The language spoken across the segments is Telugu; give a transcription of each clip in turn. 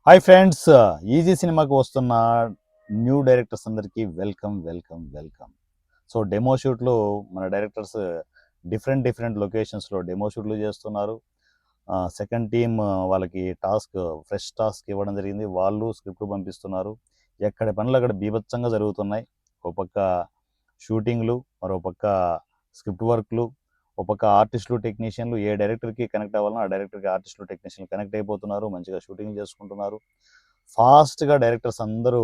హాయ్ ఫ్రెండ్స్, ఈజీ సినిమాకి వస్తున్న న్యూ డైరెక్టర్స్ అందరికీ welcome welcome welcome. So demo షూట్లు మన డైరెక్టర్స్ డిఫరెంట్ లొకేషన్స్లో డెమో షూట్లు చేస్తున్నారు. సెకండ్ టీమ్ వాళ్ళకి ఫ్రెష్ టాస్క్ ఇవ్వడం జరిగింది. వాళ్ళు స్క్రిప్ట్ పంపిస్తున్నారు. ఎక్కడ పనులు అక్కడ బీభత్సంగా జరుగుతున్నాయి. ఒక పక్క షూటింగ్లు, మరో పక్క స్క్రిప్ట్ వర్క్లు, ఒక పక్క ఆర్టిస్టులు టెక్నీషియన్లు. ఏ డైరెక్టర్కి కనెక్ట్ అవ్వాలన్నా ఆ డైరెక్టర్కి ఆర్టిస్టులు టెక్నీషియన్లు కనెక్ట్ అయిపోతున్నారు. మంచిగా షూటింగ్ చేసుకుంటున్నారు. ఫాస్ట్గా డైరెక్టర్స్ అందరూ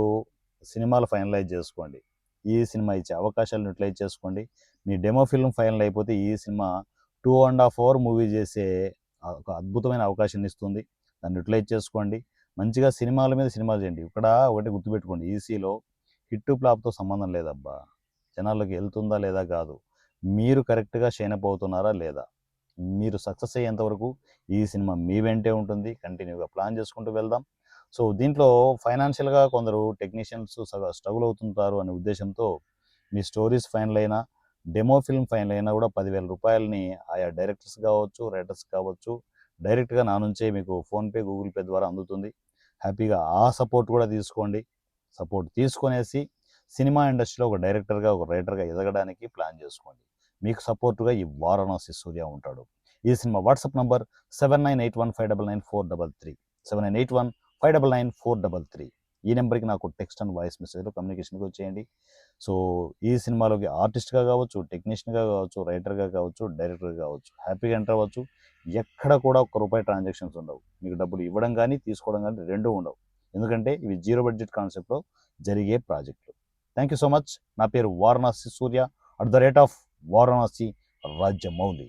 సినిమాలు ఫైనలైజ్ చేసుకోండి. ఈ సినిమా ఇచ్చే అవకాశాలను యూటిలైజ్ చేసుకోండి. మీ డెమో ఫిల్మ్ ఫైనల్ అయిపోతే ఈ సినిమా 2.5 అవర్ మూవీ చేసే ఒక అద్భుతమైన అవకాశాన్ని ఇస్తుంది. దాన్ని యూటిలైజ్ చేసుకోండి. మంచిగా సినిమాల మీద సినిమాలు చేయండి. ఇక్కడ ఒకటి గుర్తుపెట్టుకోండి, ఈసీలో హిట్ ఫ్లాప్తో సంబంధం లేదబ్బా. జనాల్లోకి వెళ్తుందా లేదా కాదు, మీరు కరెక్ట్గా షైనప్ అవుతున్నారా లేదా. మీరు సక్సెస్ అయ్యేంత వరకు ఈ సినిమా మీ వెంటే ఉంటుంది. కంటిన్యూగా ప్లాన్ చేసుకుంటూ వెళ్దాం. సో దీంట్లో ఫైనాన్షియల్గా కొందరు టెక్నీషియన్స్ స్ట్రగుల్ అవుతుంటారు అనే ఉద్దేశంతో మీ స్టోరీస్ ఫైనల్ అయినా, డెమో ఫిల్మ్ ఫైనల్ అయినా కూడా 10,000 రూపాయలని ఆయా డైరెక్టర్స్ కావచ్చు, రైటర్స్ కావచ్చు, డైరెక్ట్గా నా నుంచే మీకు ఫోన్పే, గూగుల్ పే ద్వారా అందుతుంది. హ్యాపీగా ఆ సపోర్ట్ కూడా తీసుకోండి. సపోర్ట్ తీసుకొనేసి సినిమా ఇండస్ట్రీలో ఒక డైరెక్టర్గా, ఒక రైటర్గా ఎదగడానికి ప్లాన్ చేసుకోండి. మీకు సపోర్టుగా ఈ వారణాసి సూర్య ఉంటాడు. ఈ సినిమా వాట్సాప్ నంబర్ 7981599433, 7981599433. ఈ నెంబర్కి నాకు టెక్స్ట్ అండ్ వాయిస్ మెసేజ్లో కమ్యూనికేషన్కి వచ్చేయండి. సో ఈ సినిమాలోకి ఆర్టిస్ట్గా కావచ్చు, టెక్నీషియన్గా కావచ్చు, రైటర్గా కావచ్చు, డైరెక్టర్గా కావచ్చు, హ్యాపీగా ఎంటర్ అవ్వచ్చు. ఎక్కడ కూడా ₹1 ట్రాన్సాక్షన్స్ ఉండవు. మీకు డబ్బులు ఇవ్వడం కానీ తీసుకోవడం కానీ రెండూ ఉండవు. ఎందుకంటే ఇవి జీరో బడ్జెట్ కాన్సెప్ట్లో జరిగే ప్రాజెక్టులు. Thank you so much. నా పేరు వారణాసి సూర్య @ వారణాసి రాజ్యమౌళి.